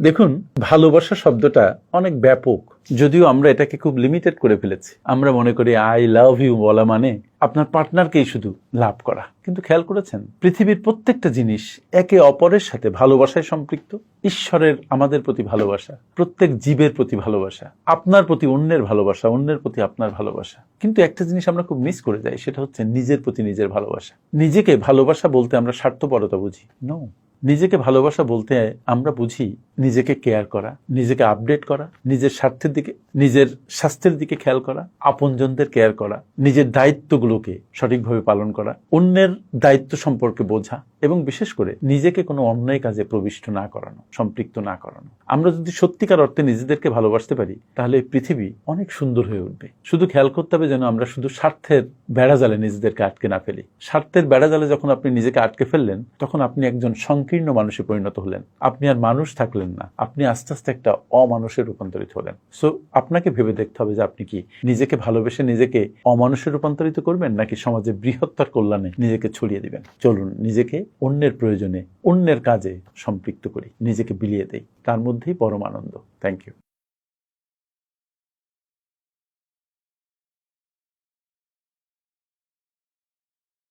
দেখুন, ভালোবাসা শব্দটা অনেক ব্যাপক, যদিও আমরা এটাকে খুব লিমিটেড করে ফেলেছি। আমরা মনে করি আই লাভ ইউ বলা মানে আপনার পার্টনারকেই শুধু লাভ করা, কিন্তু খেয়াল করেছেন পৃথিবীর প্রত্যেকটা জিনিস একে অপরের সাথে ভালোবাসায় সম্পৃক্ত। ঈশ্বরের আমাদের প্রতি ভালোবাসা, প্রত্যেক জীবের প্রতি ভালোবাসা, আপনার প্রতি অন্যের ভালোবাসা, অন্যের প্রতি আপনার ভালোবাসা। কিন্তু একটা জিনিস আমরা খুব মিস করে যাই, সেটা হচ্ছে নিজের প্রতি নিজের ভালোবাসা। নিজেকে ভালোবাসা বলতে আমরা স্বার্থপরতা বুঝি। নো, নিজেকে ভালোবাসা বলতে আমরা বুঝি নিজেকে কেয়ার করা, নিজেকে আপডেট করা, নিজের স্বার্থের দিকে, নিজের স্বাস্থ্যের দিকে খেয়াল করা, আপনজনদের কেয়ার করা, নিজের দায়িত্বগুলোকে সঠিকভাবে পালন করা, অন্যের দায়িত্ব সম্পর্কে বোঝা, এবং বিশেষ করে নিজেকে কোনো অন্যায় কাজে প্রবিষ্ট না করানো, সম্পৃক্ত না করানো। আমরা যদি সত্যিকার অর্থে নিজেদেরকে ভালোবাসতে পারি, তাহলে এই পৃথিবী অনেক সুন্দর হয়ে উঠবে। শুধু খেয়াল করতে হবে যেন আমরা শুধু স্বার্থের বেড়াজালে নিজেদেরকে আটকে না ফেলি। স্বার্থের বেড়াজালে যখন আপনি নিজেকে আটকে ফেললেন, তখন আপনি একজন সংকীর্ণ মানুষে পরিণত হলেন। আপনি আর মানুষ থাকলেন না, আপনি আস্তে আস্তে একটা অমানুষে রূপান্তরিত হলেন। সো আপনাকে ভেবে দেখতে হবে যে আপনি কি নিজেকে ভালোবেসে নিজেকে অমানুষে রূপান্তরিত করবেন, নাকি সমাজে বৃহত্তর কল্যাণে নিজেকে ছড়িয়ে দিবেন। চলুন নিজেকে অন্যের প্রয়োজনে, অন্যের কাজে সম্পৃক্ত করি, নিজেকে বিলিয়ে দেই, তার মধ্যেই পরম আনন্দ। Thank you.